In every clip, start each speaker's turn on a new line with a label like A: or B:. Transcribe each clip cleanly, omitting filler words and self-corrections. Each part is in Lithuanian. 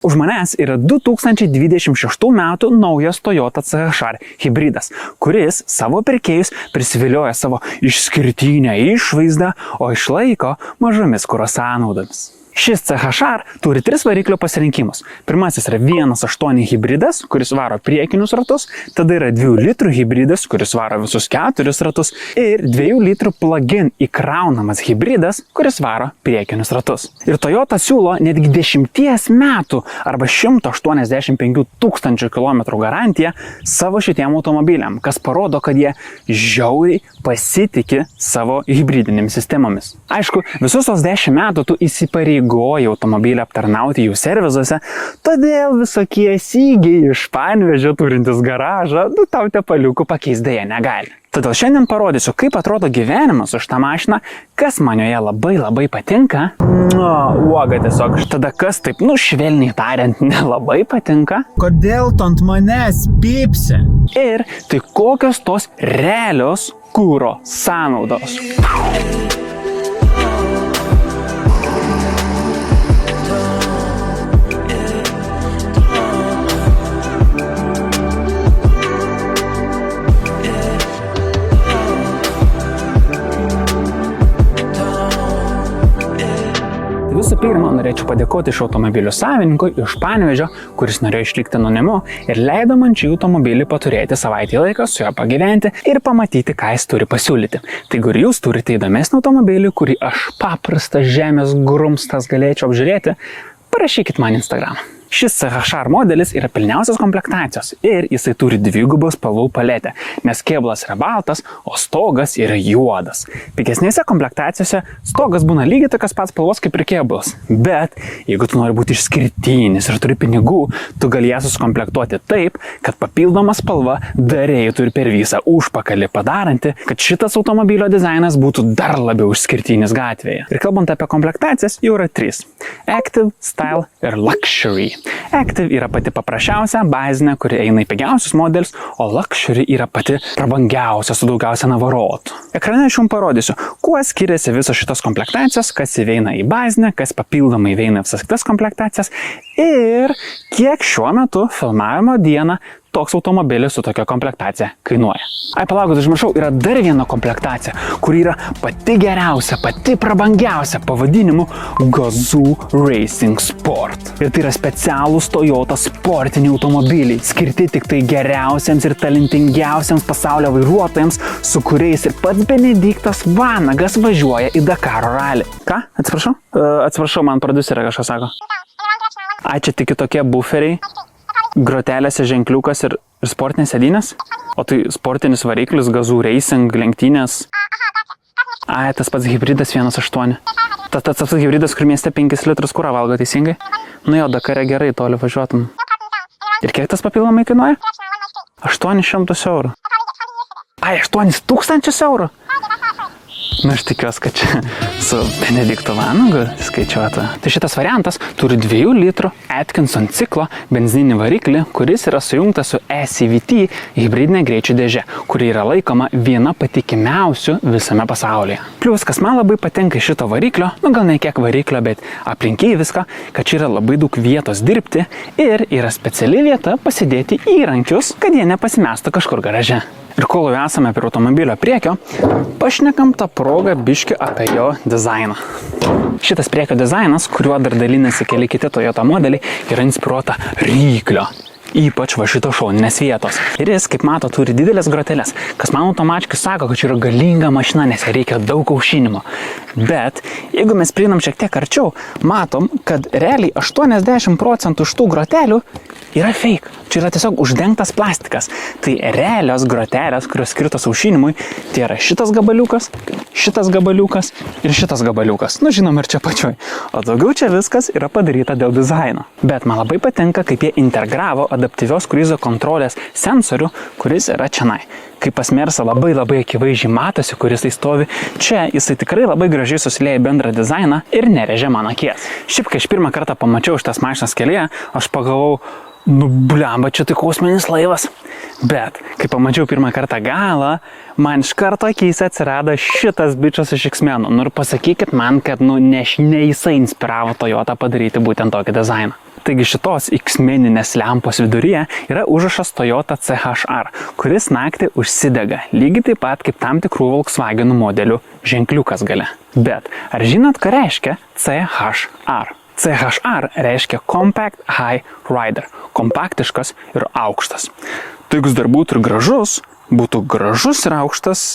A: Už manęs yra 2026 metų naujas Toyota CHR hybridas, kuris savo pirkėjus prisivilioja savo išskirtinę išvaizdą, o išlaiko mažomis kuro sąnaudomis. Šis CHR turi 3 variklio pasirinkimus. Pirmasis yra 1.8 hybridas, kuris varo priekinius ratus, tada yra 2 litrų hybridas, kuris varo visus 4 ratus ir 2 litrų plug-in įkraunamas hybridas, kuris varo priekinius ratus. Ir Toyota siūlo netgi 10 metų arba 185 000 km garantiją savo šitiem automobiliam, kas parodo, kad jie žiauriai pasitiki savo hybridinėmis sistemomis. Aišku, visus tos 10 metų tu įsipareigoji automobilį aptarnauti jų servizuose, todėl visokie sygiai iš Panevėžio turintis garažą, tau tepaliukų pakeis dėja negali. Todėl šiandien parodysiu, kaip atrodo gyvenimas už tą mašiną, kas man joje labai patinka. Uoga tiesiog. Tada kas taip, švelniai tariant, nelabai patinka.
B: Kodėl tu ant manęs pypsi?
A: Ir tai kokios tos realios kuro sąnaudos. Visų pirma, norėčiau padėkoti iš automobilių savininkui iš Panevėžio, kuris norėjo išlikti anonimu ir leido man šį automobilį paturėti savaitį laiką, su juo pagyventi ir pamatyti, ką jis turi pasiūlyti. Taigi ir jūs turite įdomesnį automobilį, kurį aš paprastas žemės grumstas galėčiau apžiūrėti, parašykit man Instagram. Šis CHR modelis yra pilniausios komplektacijos ir jisai turi 2 spalvų paletę, nes kėbulas yra baltas, o stogas yra juodas. Pigesnėse komplektacijose stogas būna lygiai tokios pats spalvos kaip ir kėbulas, bet jeigu tu nori būti išskirtinis ir turi pinigų, tu gali ją susikomplektuoti taip, kad papildoma spalva dar eitų ir per visą užpakalį, padaranti, kad šitas automobilio dizainas būtų dar labiau išskirtinis gatvėje. Ir kalbant apie komplektacijas, jau yra 3 – Active, Style ir Luxury. Active yra pati paprasčiausia, bazinė, kuri eina į pigiausius modelius, o Luxury yra pati prabangiausia, su daugiausia navarotų. Ekrane aš jums parodysiu, kuo skiriasi visos šitos komplektacijos, kas įeina į bazinę, kas papildomai įeina visas kitas komplektacijas ir kiek šiuo metu filmavimo dieną toks automobilis su tokia komplektacija kainuoja. Palaukit, užmiršau, yra dar viena komplektacija, kuri yra pati geriausia, pati prabangiausia pavadinimu Gazoo Racing Sport. Ir tai yra specialūs Toyota sportiniai automobiliai, skirti tik tai geriausiams ir talentingiausiams pasaulio vairuotojams, su kuriais ir pats Benediktas Vanagas važiuoja į Dakaro ralį. Ką? Atsiprašau? Atsiprašau, man prodiuserė kažką sako. Čia tik tokie buferiai. Grotelėse ženkliukas ir sportinės sėdynės, o tai sportinis variklis, Gazoo Racing, lenktynės. Tas pats hybridas 1.8. Tas pats hybridas, kur mieste 5 litrus kurą valgo, teisingai? Jo, Dakare gerai, toli važiuotum. Ir kiek tas papildomai kainuoja? 800 eurų. 8000 eurų? Aš tikiuosi, kad čia su Benedikto Vanagu skaičiuota. Tai šitas variantas turi 2 litrų Atkinson ciklo benzininį variklį, kuris yra sujungtas su eCVT hybridinė greičių dėžė, kuri yra laikoma viena patikimiausių visame pasaulyje. Plius, kas man labai patinka iš šito variklio, gal ne kiek variklio, bet aplinkiai viską, kad čia yra labai daug vietos dirbti ir yra speciali vieta pasidėti įrankius, kad jie nepasimestų kažkur garaže. Ir kol jau esame prie automobilio priekio, pašnekam tą progą biškį apie jo dizainą. Šitas priekio dizainas, kuriuo dar dalinasi keli kiti Toyota modeliai, yra inspiruota ryklio. Ypač va šito šoninės vietos. Ir jis, kaip mato, turi didelės grotelės, kas man automatiškai sako, kad čia yra galinga mašina, nes reikia daug aušinimo. Bet jeigu mes prieinam šiek tiek arčiau, matom, kad realiai 80% iš tų grotelių yra fake. Čia yra tiesiog uždengtas plastikas. Tai realios grotelės, kurios skirtos aušinimui, tai yra šitas gabaliukas ir šitas gabaliukas. Žinom, ir čia pačioj. O daugiau čia viskas yra padaryta dėl dizaino. Bet man labai patinka, kaip jie integravo adaptyvios kruizo kontrolės sensorių, kuris yra čionai. Kaip pas Mersą labai akivaizdžiai matosi, kuris tai stovi čia, jisai tikrai labai gražiai susilieja bendrą dizainą ir nerežia man akies. Šiaip, kai aš pirmą kartą pamačiau šitas mašinas kelyje, aš pagalvojau, blemba, čia tai kosminis laivas. Bet, kai pamačiau pirmą kartą galą, man iš karto akyse atsirado šitas bičas iš X-Menų. Ir pasakykit man, kad ne jisai inspiravo Toyota padaryti būtent tokį dizainą. Taigi šitos X-meninės lempos viduryje yra užrašas Toyota CHR, kuris naktį užsidega, lygiai taip pat kaip tam tikrų Volkswagen modelių ženkliukas gale. Bet ar žinot, ką reiškia CHR? CHR reiškia Compact High Rider, kompaktiškas ir aukštas. Tai jeigu dar būtų ir gražus, būtų gražus ir aukštas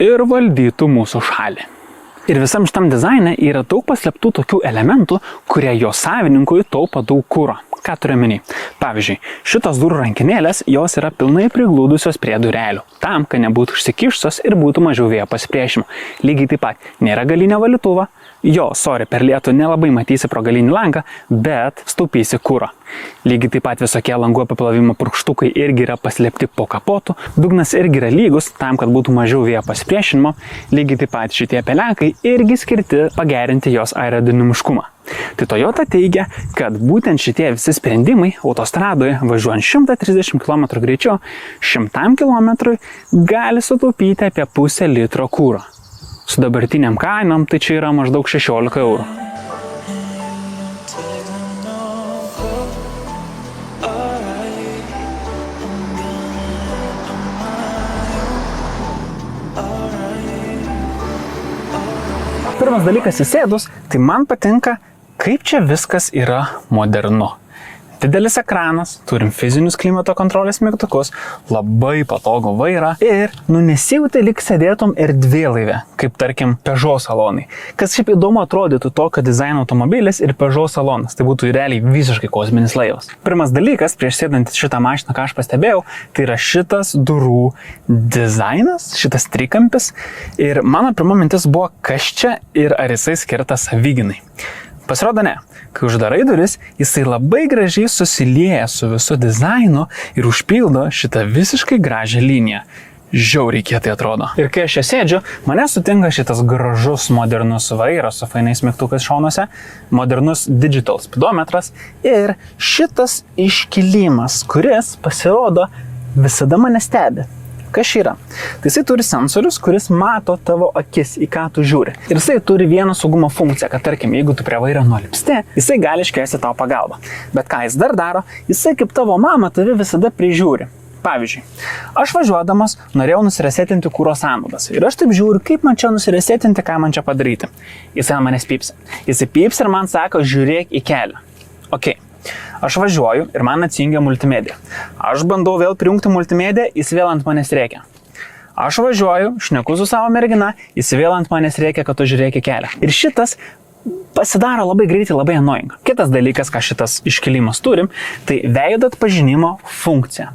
A: ir valdytų mūsų šalį. Ir visam šitam dizaine yra daug paslėptų tokių elementų, kurie jo savininkui taupo daug kuro. Ką turiu omeny? Pavyzdžiui, šitos durų rankenėlės, jos yra pilnai priglūdusios prie durelių, tam, kad nebūtų užsikišusios ir būtų mažiau vėjo pasipriešimo. Lygiai taip pat nėra galinio valytuvo, per lietų nelabai matysi pro galinį langą, bet staupysi kuro. Lygiai taip pat visokie langų apiplovimo purkštukai irgi yra paslėpti po kapotu, dugnas irgi yra lygus, tam, kad būtų mažiau vėjo pasipriešinimo. Lygiai taip pat šitie pelekai irgi skirti pagerinti jos aerodinamiškumą. Tai Toyota teigia, kad būtent šitie visi sprendimai autostradoje važiuojant 130 km greičiu 100 km gali sutaupyti apie pusę litro kuro. Su dabartiniam kainom tai čia yra maždaug 16 eurų. Pirmas dalykas įsėdus, tai man patinka, kaip čia viskas yra modernu. Didelis ekranas, turim fizinius klimato kontrolės mygtukus, labai patogų vairą ir nesijauti lyg sėdėtum erdvėlaive, kaip tarkim Peugeot salonai. Kas šiaip įdomu atrodytų tokio dizaino automobilis ir Peugeot salonas, tai būtų realiai visiškai kosminis laivas. Pirmas dalykas, prieš sėdant šitą mašiną, ką aš pastebėjau, tai yra šitas durų dizainas, šitas trikampis ir mano pirma mintis buvo, kas čia ir ar jisai skirtas savigynai. Pasirodo ne. Kai uždarai duris, jisai labai gražiai susilieja su visu dizainu ir užpildo šitą visiškai gražią liniją. Žiauriai kietai atrodo. Ir kai aš čia sėdžiu, mane sutinka šitas gražus modernus vairas su fainais mygtukais šonuose, modernus digital spidometras ir šitas iškilimas, kuris pasirodo visada mane stebi. Kas yra? Tai jisai turi sensorius, kuris mato tavo akis, į ką tu žiūri. Ir jisai turi vieną saugumo funkciją, kad tarkim, jeigu tu prie vairo nulipsti, jisai gali iškviesti tau pagalbą. Bet ką jis dar daro, jisai kaip tavo mama tave visada prižiūri. Pavyzdžiui, aš važiuodamas norėjau nusiresetinti kuro sąnaudas. Ir aš taip žiūriu, kaip man čia nusiresetinti, ką man čia padaryti. Jisai manęs pypsi. Jisai pypsi ir man sako, žiūrėk į kelią. Ok. Aš važiuoju ir man atsijungia multimedija. Aš bandau vėl prijungti multimediją, jis vėl ant manęs rėkia. Aš važiuoju, šneku su savo mergina, jis vėl ant manęs rėkia, kad tu žiūrėk į kelią. Ir šitas pasidaro labai greitai, labai annoying. Kitas dalykas, ką šitas iškilimas turim, tai veido atpažinimo funkcija.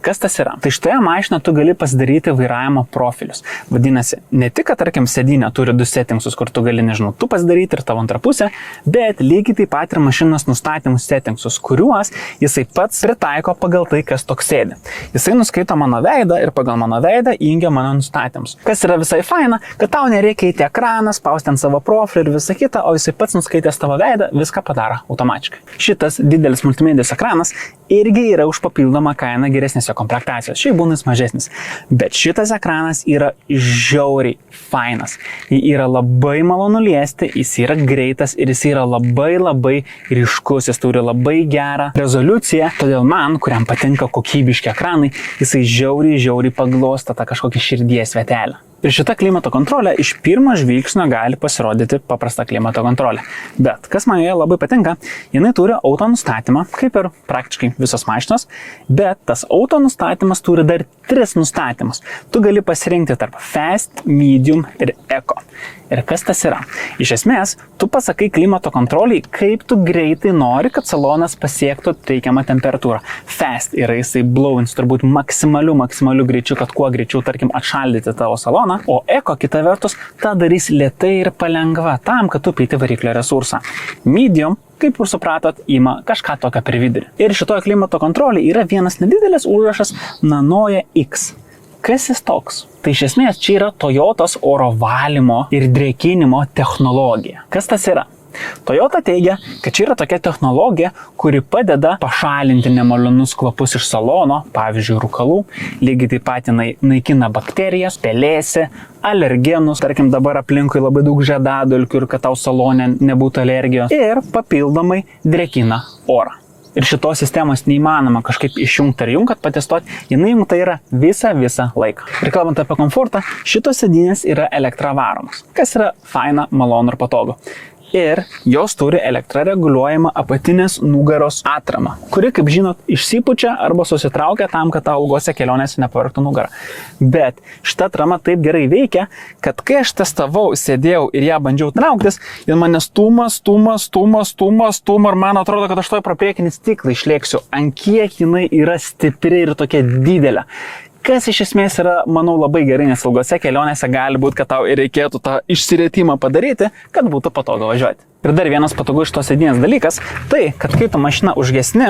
A: Kas tas yra? Tai šitoje mašinoje tu gali pasidaryti vairavimo profilius. Vadinasi, ne tik, kad, tarkim, sėdynė turi du settingsus, kur tu gali, nežinau, tu pasidaryti ir tavo antrą pusę, bet lygiai taip pat ir mašinos nustatymus settingsus, kuriuos jisai pats pritaiko pagal tai, kas toks sėdi. Jisai nuskaito mano veidą ir pagal mano veidą įjungia mano nustatymus. Kas yra visai faina, kad tau nereikia įti ekraną, spausti ant savo profilį ir visą kitą, o jisai pats nuskaitęs tavo veidą viską padaro automatiškai. Šitas didelis multimedijos ekranas irgi yra už papildomą kainą geresnės jo komplektacijos. Šiaip būna jis mažesnis. Bet šitas ekranas yra žiauriai fainas. Jį yra labai malonu liesti, jis yra greitas ir jis yra labai ryškus, jis turi labai gerą rezoliuciją. Todėl man, kuriam patinka kokybiški ekranai, jisai žiauriai paglosta tą kažkokį širdies vietelę. Ir šita klimato kontrolė iš pirmo žvilgsnio gali pasirodyti paprasta klimato kontrolė. Bet kas man joje labai patinka, jinai turi auto nustatymą, kaip ir praktiškai visos mašinos, bet tas auto nustatymas turi dar 3 nustatymus. Tu gali pasirinkti tarp fast, medium ir eco. Ir kas tas yra? Iš esmės, tu pasakai klimato kontroliai, kaip tu greitai nori, kad salonas pasiektų reikiamą temperatūrą. Fast yra jisai blowins turbūt maksimaliu greičiu, kad kuo greičiau, tarkim, atšaldyti tavo saloną. O eco, kita vertus, tą darys lėtai ir palengva tam, kad tu pyti variklio resursą. Medium, kaip ir supratot, ima kažką tokio per vidurį. Ir šitoje klimato kontrolėje yra vienas nedidelis užrašas Nanoja X. Kas jis toks? Tai iš esmės čia yra Toyotos oro valymo ir drėkinimo technologija. Kas tas yra? Toyota teigia, kad čia yra tokia technologija, kuri padeda pašalinti nemalonius kvapus iš salono, pavyzdžiui, rūkalų. Lygiai taip pat naikina bakterijas, pelėsį, alergenus. Tarkim, dabar aplinkui labai daug žiedadulkių ir kad tau salone nebūtų alergijos. Ir papildomai drėkina orą. Ir šitos sistemos neįmanoma kažkaip išjungti ar jungt, kad patestuoti, jinai jungta yra visą laiką. Ir kalbant apie komfortą, šitos sėdynės yra elektra varomos, kas yra faina, malonu ir patogu. Ir jos turi elektra reguliuojama apatinės nugaros atramą, kuri, kaip žinot, išsipučia arba susitraukia tam, kad tau ilgose kelionėse nepavargtų nugarą. Bet šita atrama taip gerai veikia, kad kai aš testavau, sėdėjau ir ją bandžiau trauktis, ir mane stuma ir man atrodo, kad aš toj pro priekinį stiklą išlėksiu, ant kiek jinai yra stipri ir tokia didelė. Kas iš esmės yra, manau, labai gerai, nes ilgose kelionėse gali būti, kad tau ir reikėtų tą išsirietimą padaryti, kad būtų patogu važiuoti. Ir dar vienas patogus šitos sėdynės dalykas, tai, kad kai tu mašiną užgesni,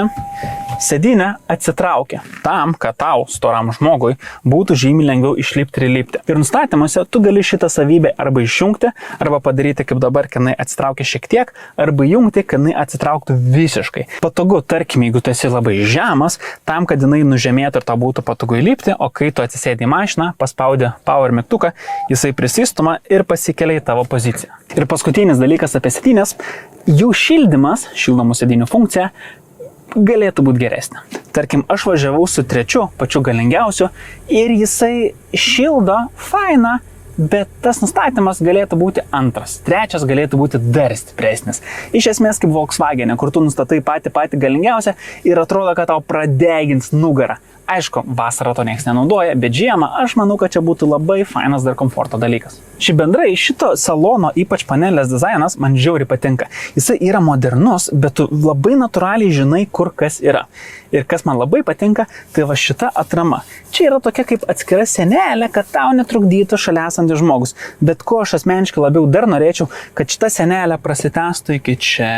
A: sėdynė atsitraukia tam, kad tau, storam žmogui, būtų žymiai lengviau išlipti ir įlipti. Ir nustatymuose tu gali šitą savybę arba išjungti, arba padaryti kaip dabar, kad jinai atsitraukia šiek tiek, arba jungti, kad jinai atsitrauktų visiškai. Patogu, tarkim, jeigu tu esi labai žemas, tam, kad jinai nužemėtų ir tau būtų patogu įlipti, o kai tu atsisėdi į mašiną, paspaudi power mygtuką, jisai prisistuma ir pasikelia į tavo poziciją. Ir paskutinis dalykas apie sėdynės, jų šildymas, šildomų sėdynių funkcija, galėtų būti geresnė. Tarkim, aš važiavau su trečiu, pačiu galingiausiu ir jisai šildo faina, bet tas nustatymas galėtų būti antras. Trečias galėtų būti dar stipresnis. Iš esmės kaip Volkswagen, kur tu nustatai patį galingiausią ir atrodo, kad tau pradegins nugarą. Aišku, vasarą to nieks nenaudoja, bet žiemą aš manau, kad čia būtų labai fainas dar komforto dalykas. Šiaip bendrai šito salono, ypač panelės dizainas, man žiauriai patinka. Jisai yra modernus, bet tu labai natūraliai žinai, kur kas yra. Ir kas man labai patinka, tai va šita atrama. Čia yra tokia kaip atskira sienelė, kad tau netrukdytų šalia esantis žmogus. Bet ko aš asmeniškai labiau dar norėčiau, kad šita sienelė prasitęstų iki čia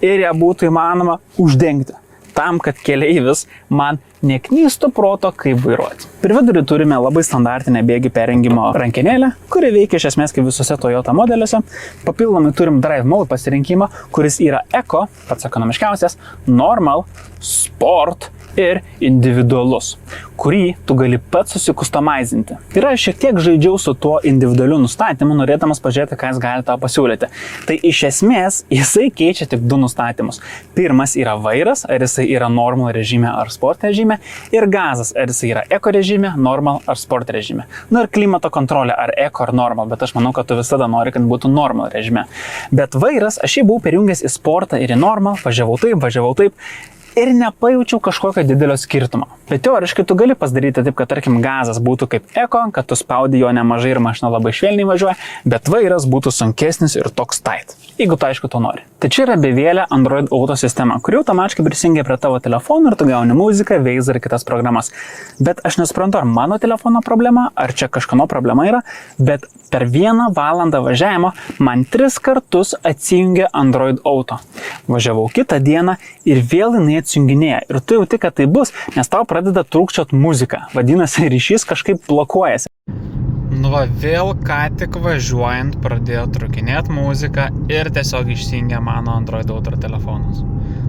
A: ir ją būtų įmanoma uždengti. Tam, kad keleivis man neknystų proto, kaip vairuoti. Per vidurį turime labai standartinę bėgių perrengimo rankenėlę, kuri veikia iš esmės kaip visose Toyota modeliuose. Papildomai turim Drive Mode pasirinkimą, kuris yra Eco, pats ekonomiškiausias, Normal, Sport ir individualus, kurį tu gali pats susikustomizinti. Ir aš šiek tiek žaidžiau su tuo individualiu nustatymu, norėdamas pažiūrėti, ką jis gali tau pasiūlyti. Tai iš esmės jisai keičia tik du nustatymus. Pirmas yra vairas, ar jisai yra normal režime ar sport režime, ir gazas, ar jisai yra eko režime, normal ar sport režime. Ir klimato kontrolė, ar eko ar normal, bet aš manau, kad tu visada nori, kad būtų normal režime. Bet vairas, aš jį buvau perjungęs į sportą ir į normal, važiavau taip. Ir nepajaučiau kažkokio didelio skirtumo. Bet teoriškai tu gali pasidaryti taip, kad tarkim gazas būtų kaip eko, kad tu spaudi jo nemažai ir mašina labai švelniai važiuoja, bet vairas būtų sunkesnis ir toks tight, jeigu tu aišku to nori. Tai čia yra bevėlė Android Auto sistema, kuri automatiškai prisijungia prie tavo telefono ir tu gauni muziką, vaizdą ir kitas programas. Bet aš nesuprantu, ar mano telefono problema, ar čia kažkano problema yra, bet per 1 valandą važiavimo man 3 kartus atsijungė Android Auto. Važiavau kitą dieną ir vėl jinai atsijunginėja. Ir tu jauti, kad tai bus, nes tau pradeda trūkčiot muzika. Vadinasi, ryšys kažkaip blokuojasi. Nu va, vėl ką tik važiuojant pradėjo trukinėti muziką ir tiesiog išsijungė mano Android Auto telefonas.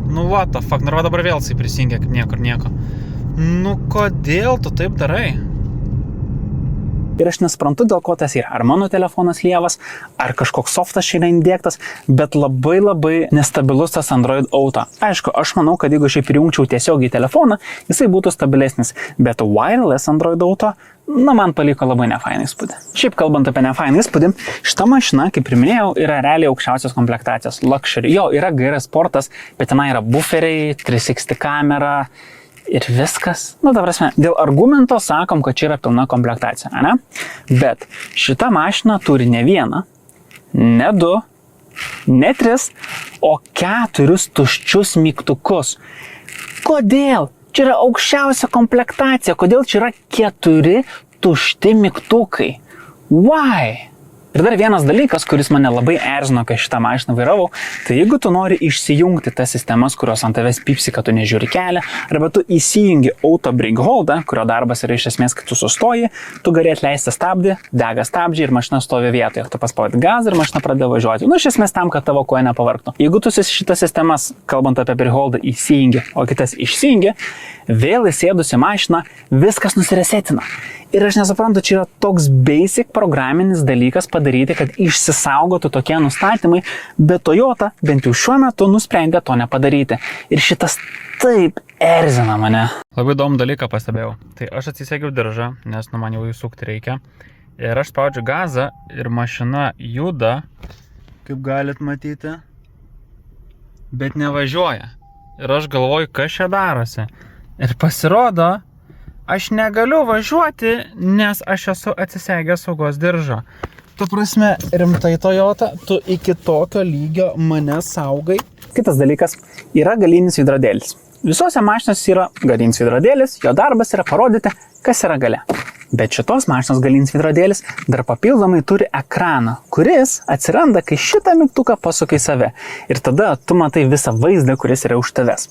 A: Nu what the fuck, ir va dabar vėl jisai prisijungė kaip nieko. Nu kodėl tu taip darai? Ir aš nesuprantu, dėl ko tas yra. Ar mano telefonas lievas, ar kažkoks softas čia yra įdiegtas, bet labai nestabilus tas Android Auto. Aišku, aš manau, kad jeigu šiaip prijungčiau tiesiog į telefoną, jisai būtų stabilesnis. Bet wireless Android Auto, man paliko labai nefainą įspūdį. Šiaip kalbant apie nefainą įspūdį, šita mašina, kaip ir minėjau, yra realiai aukščiausios komplektacijos. Luxury. Jo, yra GR sportas, bet tenai yra buferiai, 360 kamera. Ir viskas. Ta prasme, dėl argumento sakom, kad čia yra pilna komplektacija, ne? Bet šita mašina turi ne 1, ne 2, ne 3, o 4 tuščius mygtukus. Kodėl? Čia yra aukščiausia komplektacija. Kodėl čia yra 4 tušti mygtukai? Why? Ir dar vienas dalykas, kuris mane labai erzino, kai šitą mašiną vairavau, tai jeigu tu nori išsijungti tas sistemas, kurios ant tavęs pypsi, kad tu nežiūri kelią, arba tu įsijungi auto brake holdą, kurio darbas yra iš esmės, kad tu sustoji, tu gali atleisti stabdį, dega stabdžiai ir mašina stovi vietoje. Tu paspaudi gazą ir mašina pradeda važiuoti. Iš esmės tam, kad tavo koja nepavargtų. Jeigu tu šitas sistemas, kalbant apie brake holdą, įsijungi, o kitas išsijungi, vėl įsėdus į mašiną, viskas nusiresetina. Ir aš nesuprantu, čia yra toks basic programinis dalykas padaryti, kad išsisaugotų tokie nustatymai, bet Toyota bent jau šiuo metu nusprendė to nepadaryti. Ir šitas taip erzina mane.
C: Labai įdomų dalyką pastebėjau. Tai aš atsisegiau diržą, nes man jau įsukti reikia. Ir aš spaudžiu gazą ir mašina juda, kaip galit matyti, bet nevažiuoja. Ir aš galvoju, kas čia darosi. Ir pasirodo, aš negaliu važiuoti, nes aš esu atsisegęs saugos diržą. Tu prasme, rimtai Toyota, tu iki tokio lygio mane saugai.
A: Kitas dalykas yra galinis veidrodėlis. Visose mašinose yra galinis veidrodėlis, jo darbas yra parodyti, kas yra gale. Bet šitos mašinos galinis veidrodėlis dar papildomai turi ekraną, kuris atsiranda, kai šitą mygtuką pasukai save. Ir tada tu matai visą vaizdą, kuris yra už tavęs.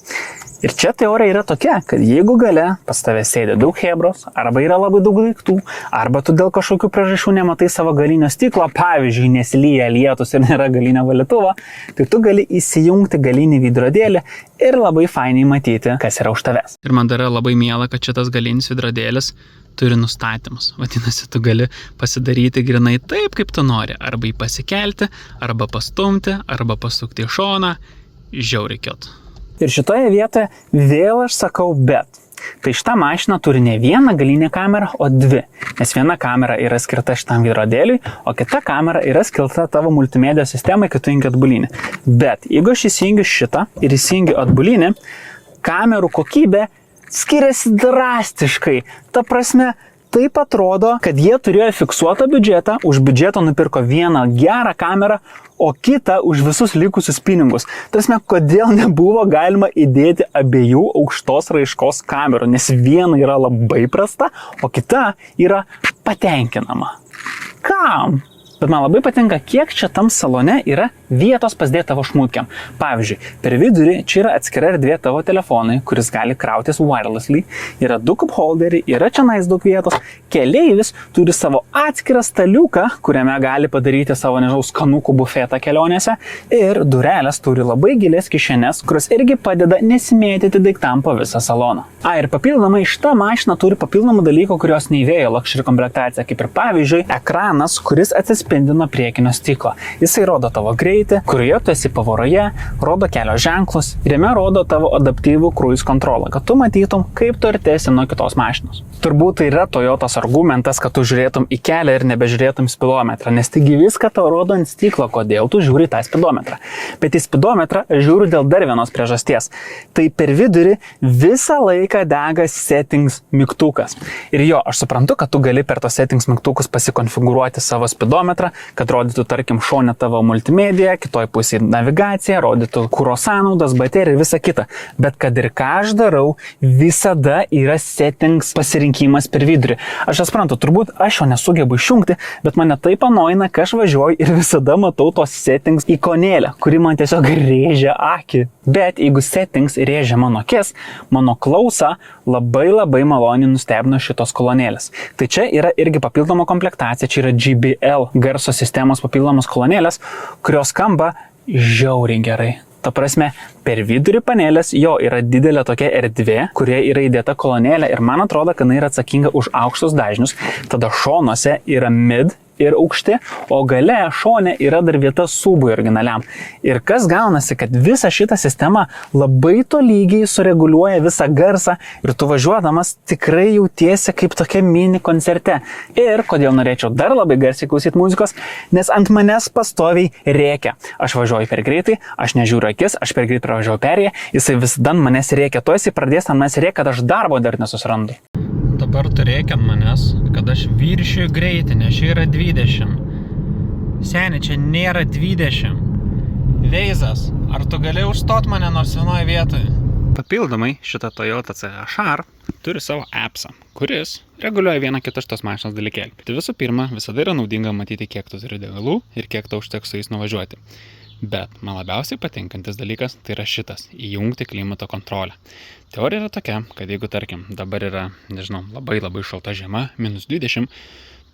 A: Ir čia teorija yra tokia, kad jeigu gale pas tave sėdi daug hebros, arba yra labai daug daiktų, arba tu dėl kažkokių priežasčių nematai savo galinio stiklo, pavyzdžiui, nesilyja lietus ir nėra galinio valytuvo, tai tu gali įsijungti galinį veidrodėlį ir labai fainiai matyti, kas yra už tavęs.
C: Ir man dar yra labai miela, kad šitas galinis veidrodėlis turi nustatymus. Vadinasi, tu gali pasidaryti grinai taip, kaip tu nori. Arba jį pasikelti, arba pastumti, arba pasukti į šoną. Žiauriai kiot.
A: Ir šitoje vietoje vėl aš sakau bet. Tai šita mašina turi ne vieną galinę kamerą, o dvi. Nes viena kamera yra skirta šitam veidrodėliui, o kita kamera yra skirta tavo multimedijos sistemai, kai tu įjungi atbulinį. Bet jeigu aš įsijungiu šitą ir įsijungiu atbulinį, kamerų kokybė skiriasi drastiškai. Ta prasme, taip atrodo, kad jie turėjo fiksuotą biudžetą, už biudžetą nupirko vieną gerą kamerą, o kitą už visus likusius pinigus. Tarsi, kodėl nebuvo galima įdėti abiejų aukštos raiškos kamerų, nes viena yra labai prasta, o kita yra patenkinama. Kam? Bet man labai patinka, kiek čia tam salone yra vietos pasidėti tavo šmutkiam. Pavyzdžiui, per vidurį čia yra atskira erdvė tavo telefonai, kuris gali krautis wirelessly, yra du cup holderiai, yra čia nais daug vietos, keleivis turi savo atskirą staliuką, kuriame gali padaryti savo, nežinau, skanukų bufetą kelionėse, ir durelės turi labai gilės kišenės, kurios irgi padeda nesimėtyti daiktam po visą saloną. Ir papildomai šita mašina turi papildomų dalykų, kurios neįvėjo luxury komplektacija, kaip ir pavyzdžiui, ekranas, kuris atsispindi nuo priekinio stiklo. Jisai rodo tavo greitį, kurioje tu esi pavoroje, rodo kelio ženklus ir jame rodo tavo adaptyvų cruise controlą, kad tu matytum, kaip tu artėsi nuo kitos mašinos. Turbūt tai yra Toyotos argumentas, kad tu žiūrėtum į kelią ir nebežiūrėtum spidometrą, nes taigi viską tau rodo ant stiklo, kodėl tu žiūri tą spidometrą. Bet į spidometrą aš žiūriu dėl dar vienos priežasties. Tai per vidurį visą laiką dega settings mygtukas. Ir jo, aš suprantu, kad tu gali per tos settings mygtukus pasikonfigūruoti savo spidometrą, kad rodytų, tarkim, šone tavo multimediją, kitoj pusėje navigacija, rodytų kuro sąnaudas, bateriją ir visa kita. Bet kad ir ką aš darau, visada yra settings pasirinkimas per vidurį. Aš suprantu, turbūt aš jo nesugebu išjungti, bet mane taip anoina, kai aš važiuoju ir visada matau tos settings ikonėlę, kuri man tiesiog rėžia akį. Bet jeigu settings rėžia mano akis, mano klausą labai maloniai nustebino šitos kolonėlės. Tai čia yra irgi papildoma komplektacija, čia yra JBL garso sistemos papildomos kolonėlės, kurios skamba žiauriai gerai. Ta prasme, per vidurį panelės jo yra didelė tokia erdvė, kurie yra įdėta kolonėlė ir man atrodo, kad jinai yra atsakinga už aukštus dažnius. Tada šonuose yra mid ir aukšti, o gale šone yra dar vieta subui originaliam. Ir kas gaunasi, kad visa šita sistema labai tolygiai sureguliuoja visą garsą ir tu važiuodamas tikrai jautiesi kaip tokia mini koncerte. Ir kodėl norėčiau dar labai garsiai klausyti muzikos, nes ant manęs pastoviai rėkia. Aš važiuoju per greitai, aš nežiūriu akis, aš per greitai pravažiuoju perėję, jisai visada manęs rėkia, tu esi pradės ant manęs rėkia, kad aš darbo dar nesusirandu.
C: Dabar tu reikia ant manęs, kad aš viršiju greitį, nes čia yra 20. Seni, čia nėra 20. Veizas, ar tu gali užstot mane nors vienoje vietoje? Papildomai šitą Toyota CHR turi savo appsą, kuris reguliuoja vieną kitą šitos mašinos dalykėlį. Tai visų pirma, visada yra naudinga matyti, kiek tu turi degalų ir kiek tau užteks su jais nuvažiuoti. Bet man labiausiai patinkantis dalykas tai yra šitas – įjungti klimato kontrolę. Teorija yra tokia, kad jeigu, tarkim, dabar yra, nežinau, labai šalta žiema, -20,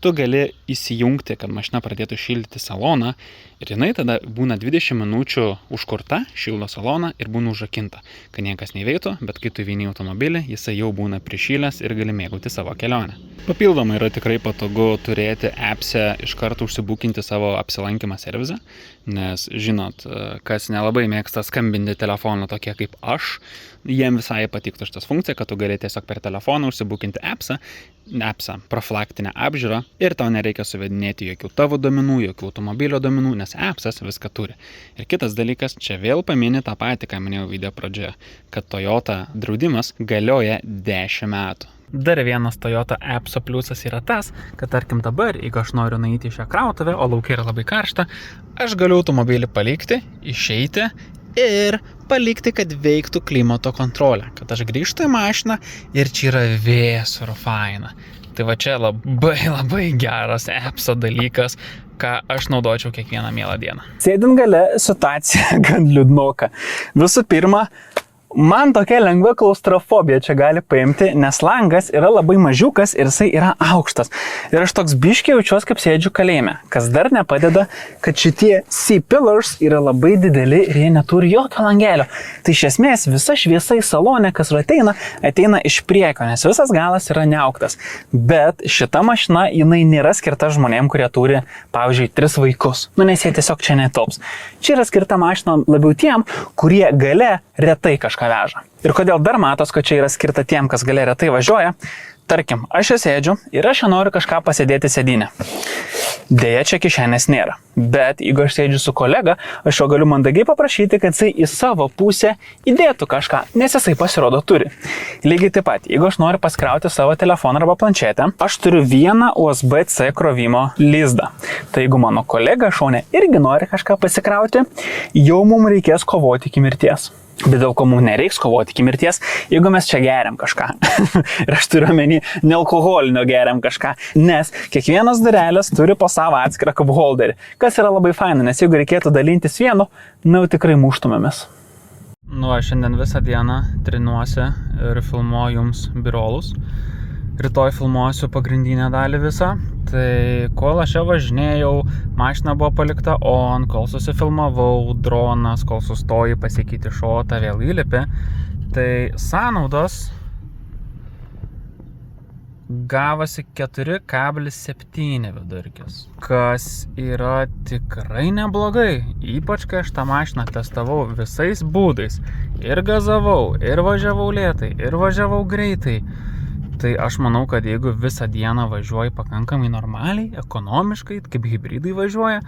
C: tu gali įsijungti, kad mašina pradėtų šildyti saloną ir jinai tada būna 20 minučių užkurta, šildo saloną ir būna užrakinta, kad niekas neįveitų, bet kai tu įvyni automobilį, jisai jau būna prišylęs ir gali mėgauti savo kelionę. Papildomai yra tikrai patogu turėti appse iš karto užsibukinti savo apsilankymą servise, nes žinot, kas nelabai mėgsta skambinti telefoną tokie kaip aš, jiem visai patiktų šitas funkcija, kad tu gali tiesiog per telefoną užsibukinti appsą, profilaktinę apžiūrą ir tau nereikia suvedinėti jokių tavo duomenų, jokių automobilio duomenų, nes appsas viską turi. Ir kitas dalykas, čia vėl pamini tą patį, ką minėjau video pradžioje, kad Toyota draudimas galioja 10 metų. Dar vienas Toyota appso pliusas yra tas, kad tarkim dabar, jeigu aš noriu nueiti į šią krautuvę, o laukia yra labai karšta, aš galiu automobilį palikti, išeiti ir palikti, kad veiktų klimato kontrolę, kad aš grįžtu į mašiną ir čia yra vėsu ir faina. Tai va čia labai geras appso dalykas, ką aš naudočiau kiekvieną mielą dieną.
A: Sėdint gale situacija gan liūdnoka. Visų pirma, man tokia lengva klaustrofobija čia gali paimti, nes langas yra labai mažiukas ir jisai yra aukštas. Ir aš toks biškiai jaučiuos, kaip sėdžiu kalėjime, kas dar nepadeda, kad šitie C-pillars yra labai dideli ir jie neturi jokio langelio. Tai iš esmės visa šviesa į salonę, kas ateina iš priekio, nes visas galas yra neauktas. Bet šita mašina, jinai nėra skirta žmonėm, kurie turi, pavyzdžiui, 3 vaikus. Nes jie tiesiog čia netilps. Čia yra skirta mašina labiau tiem, kurie gale retai kažką veža. Ir kodėl dar matos, kad čia yra skirta tiem, kas gale retai važiuoja. Tarkim, aš čia sėdžiu ir aš čia noriu kažką pasėdėti sėdynę. Deja, čia kišenės nėra. Bet jeigu aš sėdžiu su kolega, aš jo galiu mandagiai paprašyti, kad jisai į savo pusę įdėtų kažką, nes jisai pasirodo turi. Lygiai taip pat, jeigu aš noriu paskrauti savo telefoną arba planšetę, aš turiu vieną USB-C krovimo lizdą. Tai jeigu mano kolega šone irgi nori kažką pasikrauti, jau mums reikės kovoti iki mirties. Bet dėl ko mums nereiks kovoti iki mirties, jeigu mes čia geriam kažką. Ir aš turiu omeny, nealkoholinio geriam kažką. Nes kiekvienas durelės turi po savo atskirą cup holderį. Kas yra labai faina, nes jeigu reikėtų dalintis vienu, jau tikrai muštumėmės.
C: Aš šiandien visą dieną treniruosi ir filmuoju jums birolus. Rytoj filmuosiu pagrindinę dalį visą. Tai kol aš čia važinėjau, mašina buvo palikta on, kol susifilmavau, dronas, kol sustoji pasikeiti šotą, vėl įlipi. Tai sąnaudos gavosi 4,7 vidurkis, kas yra tikrai neblogai, ypač kai aš tą mašiną testavau visais būdais. Ir gazavau, ir važiavau lėtai, ir važiavau greitai. Tai aš manau, kad jeigu visą dieną važiuoji pakankamai normaliai, ekonomiškai, kaip hibridai važiuoja,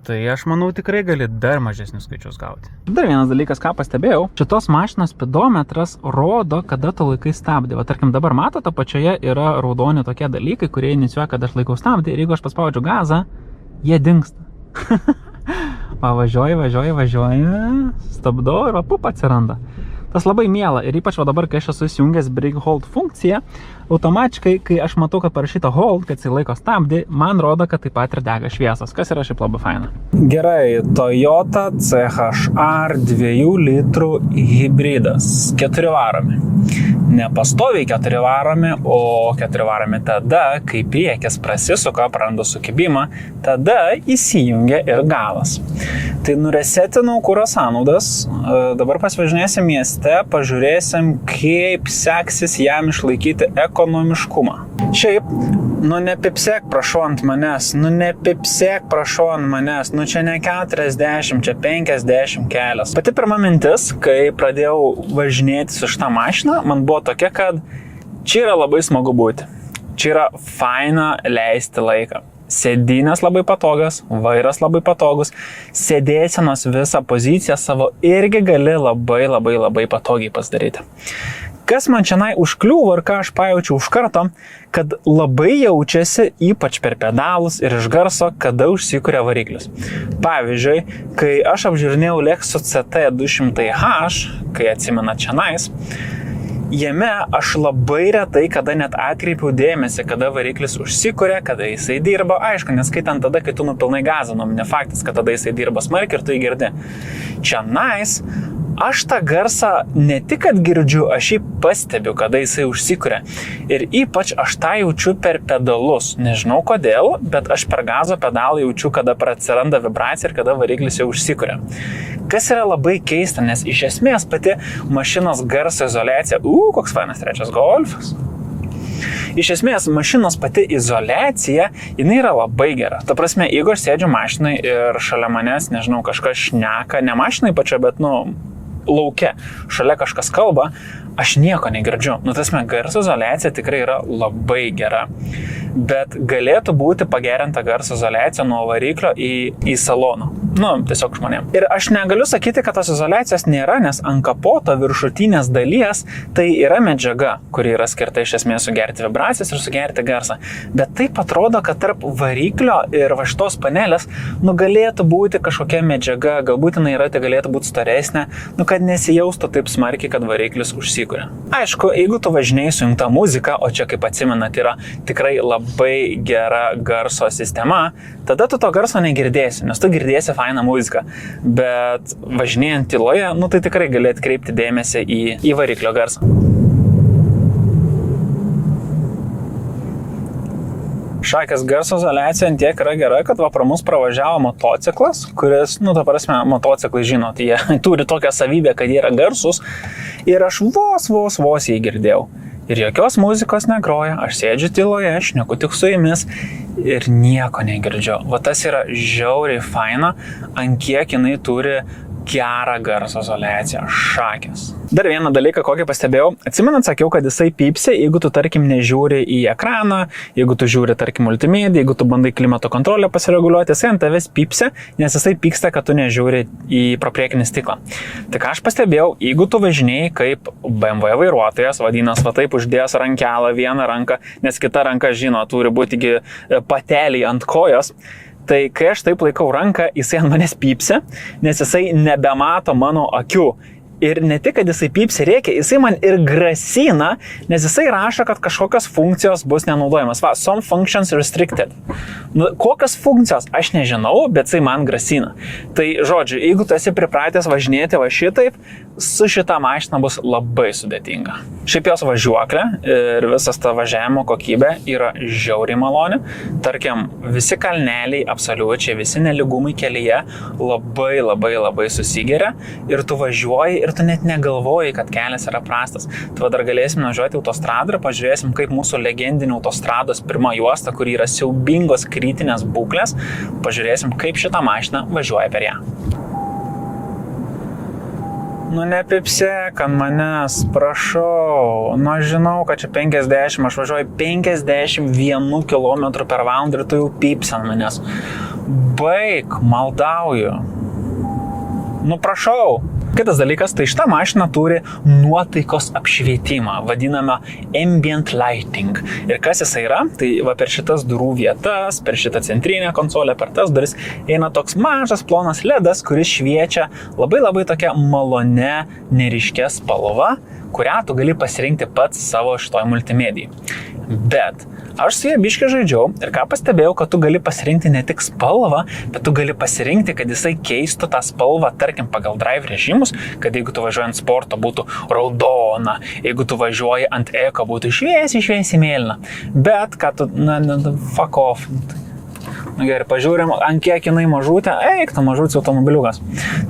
C: tai aš manau tikrai gali dar mažesnius skaičius gauti. Dar vienas dalykas, ką pastebėjau, šitos mašinos speedometras rodo, kada tu laikai stabdį. Va, tarkim, dabar matote, apačioje yra raudoni tokie dalykai, kurie inicijuoja, kad aš laikau stabdį ir jeigu aš paspaudžiu gazą, jie dingsta. Va, važiuoju, stabdau ir pup atsiranda. Tas labai miela ir ypač va dabar, kai aš esu įsijungęs brake hold funkciją, automatiškai, kai aš matau, kad parašyta hold, kad jis laiko stabdį, man rodo, kad taip pat ir dega šviesos, kas yra šiaip labai faina. Gerai, Toyota CHR 2 litrų hibridas, 4 varomi. Nepastoviai 4 varomi, o 4 varomi tada, kai priekis prasisuka, praranda sukibimą, tada įsijungia ir galas. Tai nuresetinau kuro sąnaudas, dabar pasivažinėsim mieste, pažiūrėsim, kaip seksis jam išlaikyti ekonomiškumą. Šiaip, nepipsėk prašau ant manęs, čia ne 40, čia 50 kelias. Pati pirma mintis, kai pradėjau važinėti su šitą mašiną, man buvo tokia, kad čia yra labai smagu būti. Čia yra faina leisti laiką. Sėdynės labai patogas, vairas labai patogus, sėdėsenos visą poziciją savo irgi gali labai patogiai pasidaryti. Kas man šiandien užkliuvo ir ką aš pajaučiau už karto, kad labai jaučiasi ypač per pedalus ir iš garso, kada užsikuria variklis. Pavyzdžiui, kai aš apžiūrinėjau Lexus CT 200H, kai atsimena čianais, jame aš labai retai, kada net atkreipiau dėmesį, kada variklis užsikuria, kada jisai dirba. Aišku, neskaitant tada, kai tu nupilnai gazą, ne faktas, kad tada jisai dirba smarkiai ir tu jį girdi. Čianais
A: aš tą garsą ne tik kad girdžiu, aš jį pastebiu, kada jisai užsikuria. Ir ypač aš tą jaučiu per pedalus. Nežinau kodėl, bet aš per gazo pedalą jaučiu, kada atsiranda vibracija ir kada variklis jau užsikuria. Kas yra labai keista, nes iš esmės pati mašinos garso izoliacija, koks fainas trečias Golfas. Iš esmės, mašinos pati izoliacija, jinai yra labai gera. Ta prasme, jeigu aš sėdžiu mašinai ir šalia manęs, nežinau, kažkas šneka, ne mašinai pačia, bet, lauke, šalia kažkas kalba, aš nieko negirdžiu. Tasme, garso izoliacija tikrai yra labai gera. Bet galėtų būti pagerinta garso izoliacija nuo variklio į saloną. Tiesiog žmonėm. Ir aš negaliu sakyti, kad tos izoliacijos nėra, nes ant kapoto viršutinės dalies tai yra medžiaga, kuri yra skirta iš esmės sugerti vibracijas ir sugerti garsą. Bet taip atrodo, kad tarp variklio ir va šitos panelės, galėtų būti kažkokia medžiaga, galbūt jinai yra, tai galėtų būti storesnė, kad nesijaustų taip smarkiai, kad variklis užsikuria. Aišku, jeigu tu važinėjai su jungta muzika, o čia, kaip atsimenat, yra tikrai labai gera garso sistema, tada tu to garso negirdėsi, nes tu girdėsi fainą muziką. Bet važinėjant tyloje, tai tikrai gali atkreipti dėmesį į variklio garsą. Šakės garso izoliacija tiek yra gera, kad pro mus pravažiavo motociklas, kuris, ta prasme, motociklai žinot, jie turi tokią savybę, kad jie yra garsus ir aš vos jį girdėjau. Ir jokios muzikos negroja, aš sėdžiu tyloje, šneku tik su jumis ir nieko negirdžiu. Tas yra žiauriai faina, ant kiek jinai turi gerą garso izoliaciją, šakės. Dar vieną dalyką, kokį pastebėjau, atsimenat, sakiau, kad jisai pypsi, jeigu tu, tarkim, nežiūri į ekraną, jeigu tu žiūri, tarkim, multimediją, jeigu tu bandai klimato kontrolę pasireguliuoti, jisai ant tavęs pypsi, nes jisai pyksta, kad tu nežiūri į propriekinį stiklą. Tai ką aš pastebėjau, jeigu tu važinėjai kaip BMW vairuotojas, vadinas, taip uždėjęs rankelą vieną ranką, nes kita ranka, turi būti pateliai ant kojos, tai kai aš taip laikau ranką, jisai ant manęs pypsi, nes jisai nebemato mano akių. Ir ne tik, kad jisai pypsi rėkia, jisai man ir grasina, nes jisai rašo, kad kažkokios funkcijos bus nenaudojamas. Some functions restricted. Kokios funkcijos, aš nežinau, bet jisai man grasina. Tai, žodžiu, jeigu tu esi pripratęs važinėti šitaip, su šita mašina bus labai sudėtinga. Šiaip jos važiuoklė ir visas ta važiavimo kokybė yra žiauriai maloni. Tarkim, visi kalneliai, absoliučiai, visi nelygumai kelyje labai susigeria ir tu važiuoji ir tu net negalvoji, kad kelias yra prastas. Tai dar galėsim nuvažiuoti autostradą ir pažiūrėsim, kaip mūsų legendinė autostrados pirma juosta, kur yra siaubingos kritinės būklės, pažiūrėsim, kaip šita mašina važiuoja per ją. Nepipsėk ant manęs, prašau. Žinau, kad čia 50, aš važiuoju 51 km per valandą ir tu jau pypsi ant manęs. Baik, maldauju. Prašau. Kitas dalykas, tai šita mašina turi nuotaikos apšvietimą, vadinamą ambient lighting. Ir kas jisai yra? Tai per šitas durų vietas, per šitą centrinę konsolę, per tas duris eina toks mažas plonas ledas, kuris šviečia labai tokia malone, neryškia spalva, kurią tu gali pasirinkti pats savo šitoj multimedijai. Bet aš su jie biškai žaidžiau ir ką pastebėjau, kad tu gali pasirinkti ne tik spalvą, bet tu gali pasirinkti, kad jisai keistų tą spalvą, tarkim, pagal drive režimus, kad jeigu tu važiuoji ant sporto, būtų raudona, jeigu tu važiuoji ant eko, būtų šviesiai mėlyna. Bet, kad tu, fuck off. Gerai, pažiūrim, ant kiek jinai mažutė, eik, ta mažutė automobiliukas.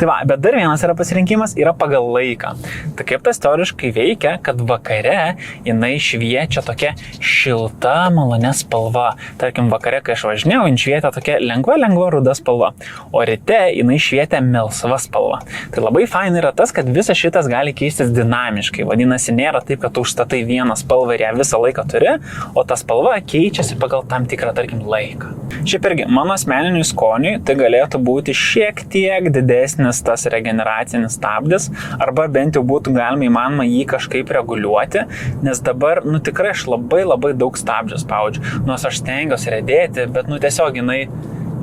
A: Tai bet dar vienas yra pasirinkimas, yra pagal laiką. Tai kaip tas teoriškai veikia, kad vakare jinai šviečia tokia šilta, malonė spalva. Tarkim, vakare, kai aš važinėjau, jin švietė tokia lengva ruda spalva, o ryte jinai švietė melsva spalva. Tai labai fainai yra tas, kad visas šitas gali keistis dinamiškai. Vadinasi, nėra taip, kad tu užstatai vieną spalvą ir ją visą laiką turi, o ta spalva keičiasi pagal tam tikrą, tarkim, laiką. Šiaip irgi, mano asmeniniui skoniui tai galėtų būti šiek tiek didesnis tas regeneracinis stabdis, arba bent jau būtų galima įmanoma jį kažkaip reguliuoti, nes dabar, tikrai aš labai daug stabdžių spaudžiu. Nors aš stengiuosi riedėti, bet tiesiog jinai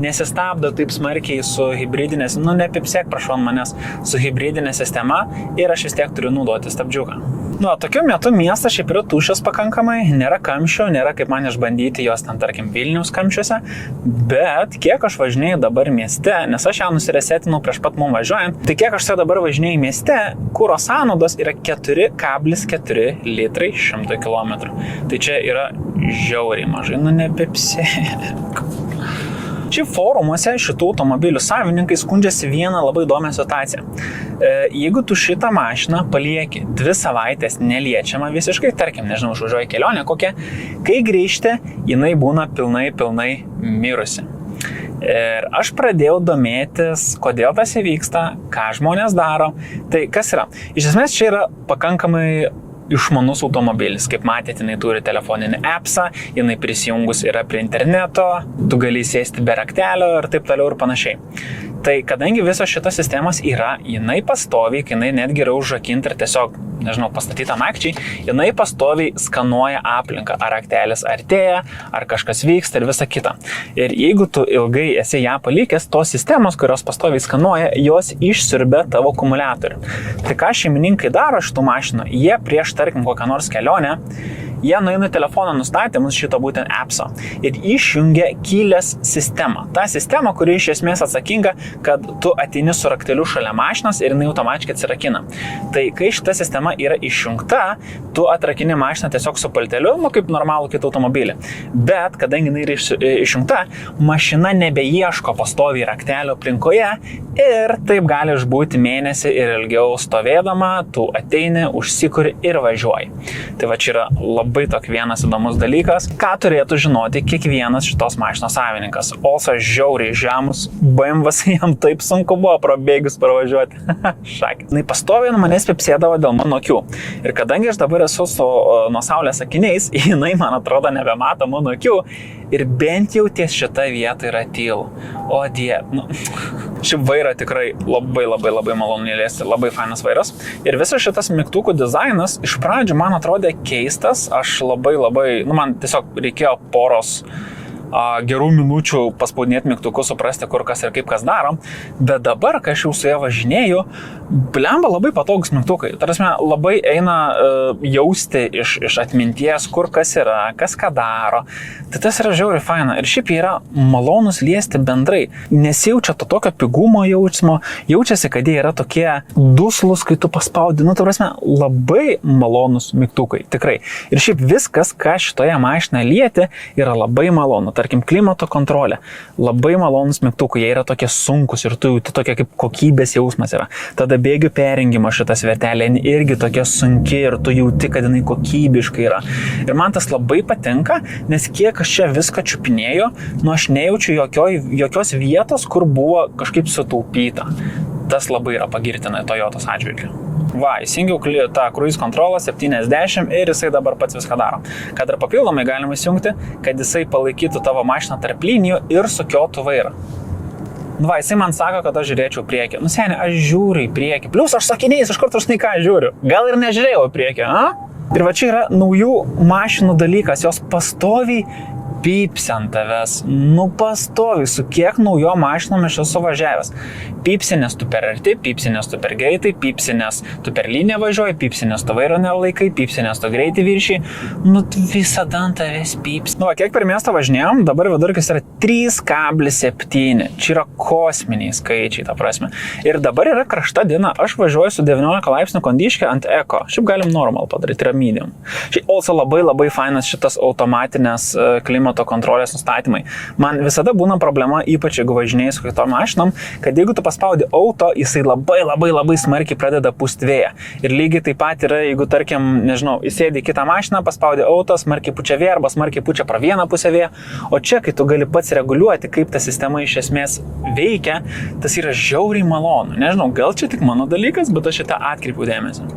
A: nesistabdo taip smarkiai su hibridinės, nepipsėk prašau manęs, su hibridinė sistema ir aš vis tiek turiu naudoti stabdžiuką. Tokiu metu miestas šiaip yra tuščias pakankamai, nėra kamščių, nėra kaip man išbandyti jos ten, tarkim, Vilniaus kamščiuose, bet kiek aš važinėjau dabar mieste, nes aš ją nusiresetinau prieš pat mum važiuojant, tai kiek aš dabar važinėjau mieste, kuro sąnaudos yra 4,4 litrai 100 km. Tai čia yra žiauriai mažai, nepipsėk. Šiaip forumuose šitų automobilių savininkai skundžiasi vieną labai įdomią situaciją. Jeigu tu šitą mašiną palieki 2 savaitės neliečiama visiškai, tarkim, nežinau, užvažiuoji kelionę kokią, kai grįžti, jinai būna pilnai mirusi. Ir aš pradėjau domėtis, kodėl tas įvyksta, ką žmonės daro. Tai kas yra? Iš esmės čia yra pakankamai išmanus automobilis. Kaip matėte, jinai turi telefoninį appsą, jinai prisijungus yra prie interneto, tu gali sėsti be raktelio ir taip toliau ir panašiai. Tai kadangi visos šitos sistemos yra, jinai pastoviai, kai jinai netgi yra užrakinta ir tiesiog, nežinau, pastatyta nakčiai, jinai pastoviai skanuoja aplinką, ar raktelis artėja, ar kažkas vyksta ir visa kita. Ir jeigu tu ilgai esi ją palikęs, tos sistemos, kurios pastoviai skanuoja, jos išsiurbia tavo akumuliatorių. Tai ką šeimininkai daro šitų mašinų, jie prieš, tarkim, kokią nors kelionę, jie nueina telefono nustatymus šito būtent appso ir išjungia keyless sistemą. Ta sistema, kuri iš esmės atsakinga, kad tu ateini su rakteliu šalia mašinos ir jinai automatiškai atsirakina. Tai kai šita sistema yra išjungta, tu atrakini mašiną tiesiog su palteliu, kaip normalų kitą automobilį. Bet kadangi jinai yra išjungta, mašina nebeieško pastoviai raktelio aplinkoje ir taip gali išbūti mėnesį ir ilgiau stovėdama, tu ateini, užsikuri ir važiuoji. Tai va čia yra labai toks vienas įdomus dalykas, ką turėtų žinoti kiekvienas šitos mašinos savininkas. Olsa žiauriai žemus, BMWs jam taip sunku buvo prabėgus pravažiuoti. Šakis. Jis pastoviai nuo manęs pipsėdavo dėl mano akių. Ir kadangi aš dabar esu su nuo saulės akiniais, jinai, man atrodo, nebemato mano akių ir bent jau ties šitą vietą yra tylu. O Šiaip vairą tikrai labai malonu liesti, labai fainas vairas. Ir visas šitas mygtukų dizainas iš pradžių man atrodė keistas, aš labai, man tiesiog reikėjo poros gerų minučių paspaudinėti mygtukus, suprasti, kur kas ir kaip kas darom, bet dabar, kai aš jau su ją važinėju, blemba labai patogus mygtukai. Tarasme, labai eina jausti iš atminties, kur kas yra, kas ką daro. Tai tas yra žiauriai faina. Ir šiaip yra malonus liesti bendrai. Nesijaučia to tokio pigumo jausmo, jaučiasi, kad jie yra tokie duslus, kai tu paspaudi. Tarasme, labai malonus mygtukai, tikrai. Ir šiaip viskas, ką šitoje mašinoje lieti, yra labai malonu. Tarkim, klimato kontrolė, labai malonus mygtukai, jie yra tokie sunkus ir tu jauti tokia kaip kokybės jausmas yra. Tada bėgių perjungimo šitas vietelė irgi tokia sunki ir tu jauti, kad jinai kokybiškai yra. Ir man tas labai patinka, nes kiek aš čia viską čiupinėjau, aš nejaučiu jokios vietos, kur buvo kažkaip sutaupyta. Tas labai yra pagirtinai Toyotos atžvilgiu. Įsijungiau tą cruise controlą 70 ir jisai dabar pats viską daro. Kad ir papildomai galima įsijungti, kad jisai palaikytų tavo mašiną tarp linijų ir sukiotų vairą. Jisai man sako, kad aš žiūrėčiau priekį. Seni, aš žiūriu į priekį. Plius aš sakiniais iš karto ką žiūriu. Gal ir nežiūrėjau į priekį, Ir va čia yra naujų mašinų dalykas, jos pastoviai pypsi ant tavęs, pastoviai, su kiek naujo mašinom aš esu važiavęs. Pypsi, nes tu per arti, pypsi, nes tu per greitai, pypsi, nes tu per liniją važiuoji, pypsi, nes tu vairo nelaikai, pypsi, nes tu greitai viršiai. Visada ant tavęs pypsi. Kiek per miestą važinėjom, dabar vidurkis yra 3,7. Čia yra kosminiai skaičiai, ta prasme. Ir dabar yra karšta diena, aš važiuoju su 19 laipsnių kondiškė ant Eko. Šiaip galim normal padaryti, yra medium. Šiaip also labai fainas šitas automatinės klimato kontrolės nustatymai. Man visada būna problema, ypač jeigu važinėjai su kitom mašinom, kad jeigu tu paspaudi auto, jisai labai smarkiai pradeda pūsti vėją. Ir lygiai taip pat yra, jeigu tarkim, nežinau, įsėdi kitą mašiną, paspaudi auto, smarkiai pučia vėją arba smarkiai pučia pro vieną pusę vėją. O čia, kai tu gali pats reguliuoti, kaip ta sistema iš esmės veikia, tas yra žiauriai malonu. Nežinau, gal čia tik mano dalykas, bet aš šitą atkreipiu dėmesį.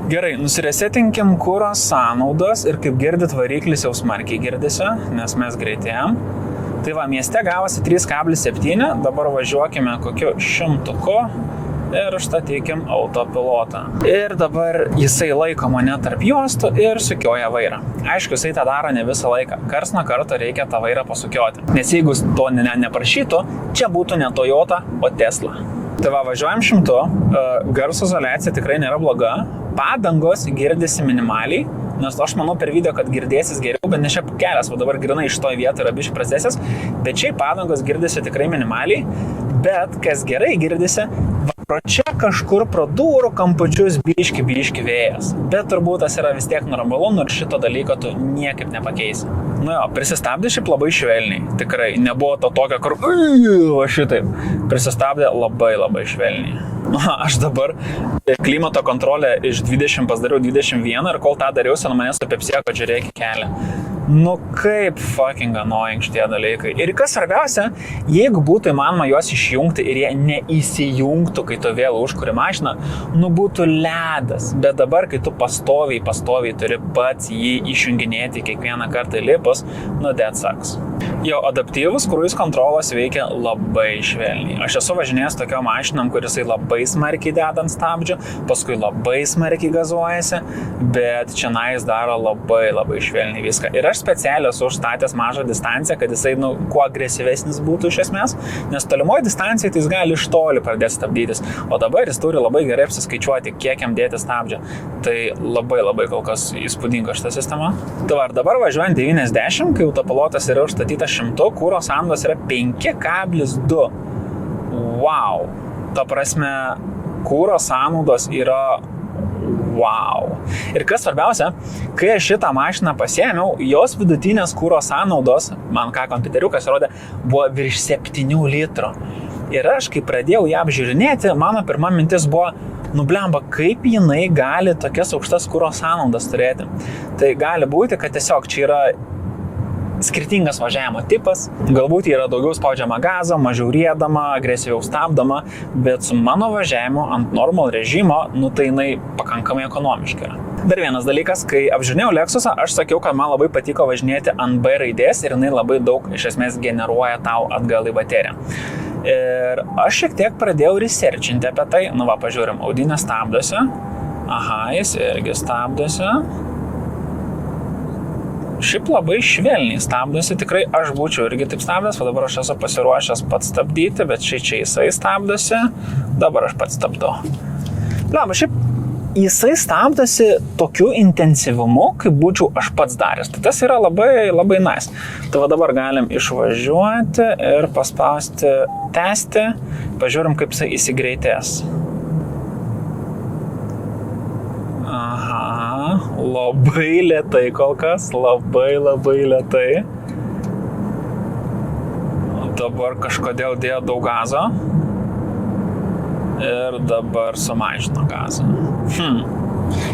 A: Gerai, nusiresetinkim kuro sąnaudas ir kaip girdit, variklis jau smarkiai girdisi, nes mes greitėjom. Tai mieste gavosi 3,7, dabar važiuokime kokiu 100 ir užstatykim autopilotą. Ir dabar jisai laiko mane tarp juostų ir sukioja vairą. Aišku, jisai tą daro ne visą laiką. Kars nuo karto reikia tą vairą pasukioti. Nes jeigu to neprašytų, čia būtų ne Toyota, o Tesla. Tai va, važiuojam 100, garso izoliacija tikrai nėra bloga, padangos girdisi minimaliai, nes aš manau per video, kad girdėsis geriau, bet ne šiaip kelias, va dabar grinai iš to vietą yra biškai prastesnis, bet šiaip padangos girdisi tikrai minimaliai, bet kas gerai girdisi, pro čia kažkur pro durų kampučius biški vėjas, bet turbūt tas yra vis tiek normalu, nors šito dalyko tu niekaip nepakeisi. Nu jo, prisistabdė šiaip labai švelniai, tikrai, nebuvo to tokio, kur šitaip, prisistabdė labai švelniai. Aš dabar klimato kontrolę iš 20 pasidariau 21 ir kol tą dariausi, nuo manęs supepsėjo, kad žiūrėk į kelią. Nu kaip fucking annoying šitie dalykai. Ir kas svarbiausia, jeigu būtų įmanoma juos išjungti ir jie neįsijungtų, kai tu vėl užkuri mašiną, nu būtų ledas. Bet dabar, kai tu pastoviai turi pats jį išjunginėti kiekvieną kartą lipus, nu that sucks. Jo adaptyvus cruise kontrolas veikia labai švelniai. Aš esu važinėjęs tokio mašinom, kur jisai labai smarkiai deda ant stabdžių, paskui labai smarkiai gazuojasi, bet čianais daro labai švelniai viską. Ir aš specialiai esu užstatęs mažą distanciją, kad jisai kuo agresyvesnis būtų iš esmės, nes tolimoje distancijoje tai jis gali iš toli pradėti stabdytis, o dabar jis turi labai gerai apsiskaičiuoti, kiek jam dėti stabdžią. Tai labai kol kas įspūdinga šita sistema. Tai dabar važiuojant 90, kai autopilotas yra užstatytas 100, kuro sąnaudos yra 5,2. Wow. Ta prasme, kuro sąnaudos yra wow. Ir kas svarbiausia, kai aš šitą mašiną pasiėmiau, jos vidutinės kuro sąnaudos, man ką kompiuteriukas rodė, buvo virš 7 litrų. Ir aš, kai pradėjau ją apžiūrinėti, mano pirma mintis buvo, blemba, kaip jinai gali tokias aukštas kuro sąnaudas turėti. Tai gali būti, kad tiesiog čia yra skirtingas važiavimo tipas, galbūt yra daugiau spaudžiama gazo, mažiau riedama, agresyviau stabdoma, bet su mano važiavimu ant normal režimo, tai jinai pakankamai ekonomiška yra. Dar vienas dalykas, kai apžiūrinėjau Lexusą, aš sakiau, kad man labai patiko važinėti ant B raidės ir jinai labai daug iš esmės generuoja tau atgal į bateriją. Ir aš šiek tiek pradėjau researchinti apie tai, pažiūrim, audinė stabdosi, jis irgi stabdosi. Šiaip labai švelniai stabdosi, tikrai aš būčiau irgi taip stabdęs, o dabar aš esu pasiruošęs pats stabdyti, bet čia jisai stabdosi, dabar aš pats stabdau. Šiaip jisai stabdosi tokiu intensyvumu, kaip būčiau aš pats daręs. Tai tas yra labai nice. Tai dabar galim išvažiuoti ir paspausti tęsti, pažiūrim, kaip jisai įsigreitės. Labai lėtai kol kas, labai lėtai. Dabar kažkodėl dėjo daug gazo ir dabar sumažino gazą.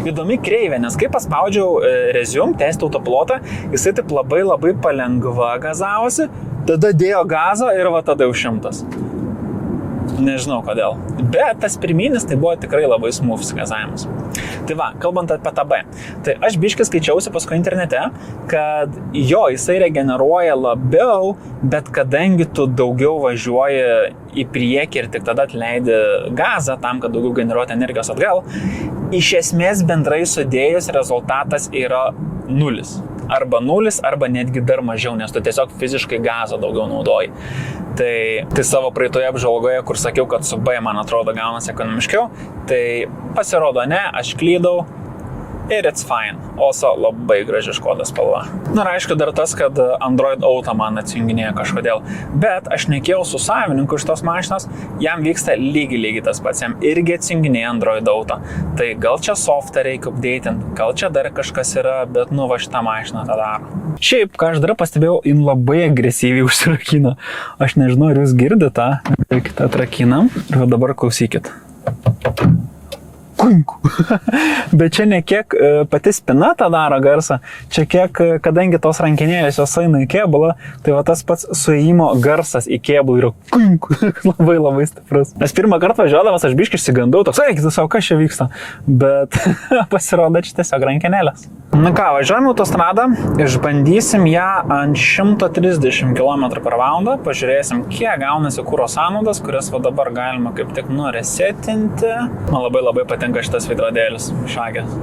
A: Įdomi kreivė, nes kai paspaudžiau resume, tęsti autopilotą, jisai taip labai palengva gazavosi, tada dėjo gazo ir tada jau 100. Nežinau kodėl. Bet tas pirminis tai buvo tikrai labai smooth gazavimas. Tai kalbant apie tą B. Tai aš biškai skaičiausi paskui internete, kad jisai regeneruoja labiau, bet kadangi tu daugiau važiuoji į priekį ir tik tada atleidi gazą tam, kad daugiau generuoti energijos atgal, iš esmės bendrai sudėjus rezultatas yra 0. Arba 0, arba netgi dar mažiau, nes tu tiesiog fiziškai gazą daugiau naudoji. Tai savo praeitoje apžvalgoje, kur sakiau, kad su B, man atrodo, gaunasi ekonomiškiau, tai pasirodo ne, aš klydau ir it's fine. Also labai graži Škoda spalva. Ir aišku dar tas, kad Android Auto man atsijunginėja kažkodėl, bet aš nekėjau su savininku iš tos mašinos, jam vyksta lygiai tas pats, jam irgi atsijunginėja Android Auto. Tai gal čia softą reikia updatint, gal čia dar kažkas yra, bet šitą mašiną tą daro. Šiaip, ką aš dar pastebėjau, jin labai agresyviai užsirakina. Aš nežinau, ar jūs girdite tą, kitą atrakinam ir dabar klausykit. Bet čia ne kiek pati spina tą daro garsą, čia kiek, kadangi tos rankinėlės jos eina į kėbulą, tai tas pats suėjimo garsas į kėbulą yra labai stiprus. Nes pirmą kartą važiuodamas aš biškai išsigandau, toks, eikite savo, kas čia vyksta, bet pasirodo čia tiesiog rankinėlės. Na ką, važiuojame autostradą, išbandysim ją ant 130 km/h, pažiūrėsim, kiek gaunasi kuro sąnaudos, kurias va dabar galima kaip tik nuresetinti. Man labai patinka šitas veidrodėlis, šagės.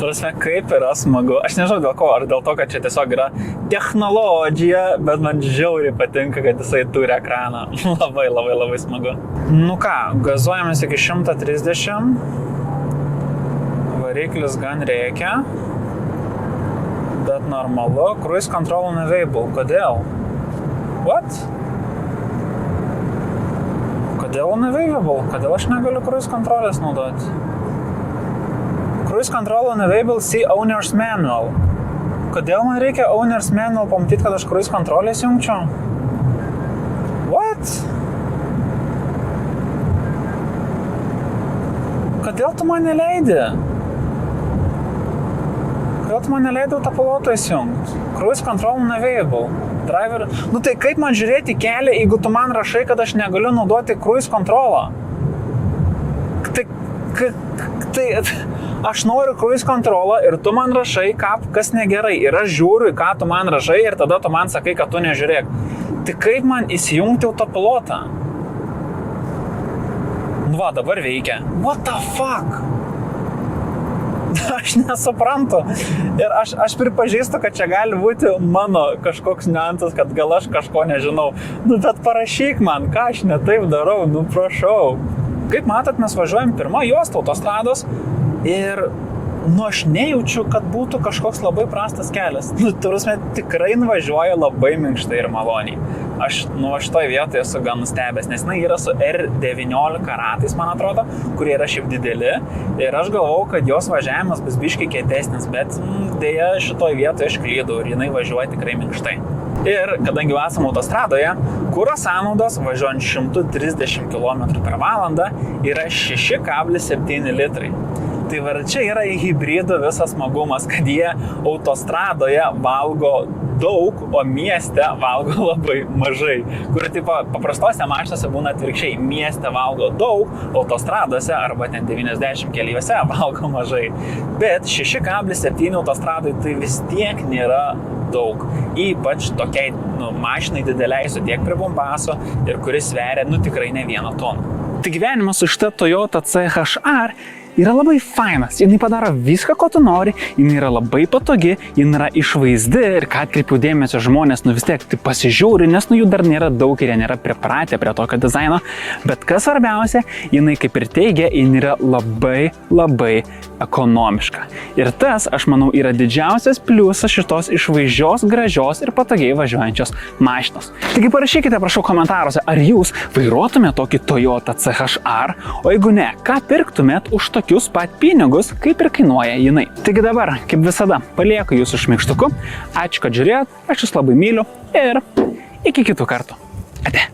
A: Prasme, kaip yra smagu. Aš nežinau dėl ko, ar dėl to, kad čia tiesiog yra technologija, bet man žiauriai patinka, kad jisai turi ekraną. Labai smagu. Nu ką, gazuojamės iki 130. Variklis gan reikia. Bet normalu. Cruise control unavailable. Kodėl? What? Kodėl unavailable? Kodėl aš negaliu cruise kontrolės naudoti? Cruise control unavailable, see owner's manual. Kodėl man reikia owner's manual pamatyti, kad aš cruise kontrolės jungčiau? What? Kodėl tu man neleidi? Kodėl tu man neleidai autopiloto įsijungti? Cruise control unavailable. Driver... Nu tai kaip man žiūrėti kelią, jeigu tu man rašai, kad aš negaliu naudoti cruise kontrolą? Tai aš noriu cruise kontrolą ir tu man rašai, kas negerai. Ir aš žiūriu, ką tu man rašai ir tada tu man sakai, kad tu nežiūrėk. Tai kaip man įsijungti autopilotą? Nu va, dabar veikia. What the fuck? Aš nesuprantu. Ir aš pripažįstu, kad čia gali būti mano kažkoks niuansas, kad gal aš kažko nežinau. Nu bet parašyk man, ką aš ne taip darau, nu prašau. Kaip matot, mes važiuojam pirmą juostą autostrados ir aš nejaučiu, kad būtų kažkoks labai prastas kelias. Turusme, tikrai nuvažiuoju labai minkštai ir maloniai. Aš šitoj vietoje esu gan nustebęs, nes jinai yra su R19 ratais, man atrodo, kurie yra šiaip dideli. Ir aš galvau, kad jos važiavimas bus biškai kietesnis, bet dėja šitoj vietoje aš klydau ir jinai važiuoja tikrai minkštai. Ir kadangi esame autostradoje, kuro sąnaudos važiuojant 130 km/h yra 6,7 litrai. Tai va čia yra hibridų visas smagumas, kad jie autostradoje valgo daug, o mieste valgo labai mažai. Kur tipo paprastose mašinose būna atvirkščiai, mieste valgo daug, autostradose arba ten 90 keliuose valgo mažai. Bet 6,7 autostradai tai vis tiek nėra daug. Ypač tokiai mašinai dideliai su tiek pribombaso ir kuris sveria tikrai ne 1 toną. Tai gyvenimas su šita Toyota CHR yra labai fainas, jinai padaro viską, ko tu nori, jinai yra labai patogi, jinai yra išvaizdi ir ką atkreipiau dėmesio žmonės, vis tiek tai pasižiūri, nes jų dar nėra daug ir jie nėra pripratę prie tokio dizaino, bet kas svarbiausia, jinai kaip ir teigia, jinai yra labai ekonomiška. Ir tas, aš manau, yra didžiausias pliusas šitos išvaizdžios, gražios ir patogiai važiuojančios mašinos. Taigi parašykite, prašau, komentaruose, ar jūs vairuotumėte tokį Toyota CHR, o jeigu ne, ką pirktumėt už tokius pat pinigus, kaip ir kainuoja jinai. Taigi dabar, kaip visada, palieku jūsų šmykštuku. Ačiū, kad žiūrėjot, aš jūs labai myliu ir iki kitų kartų. Ate.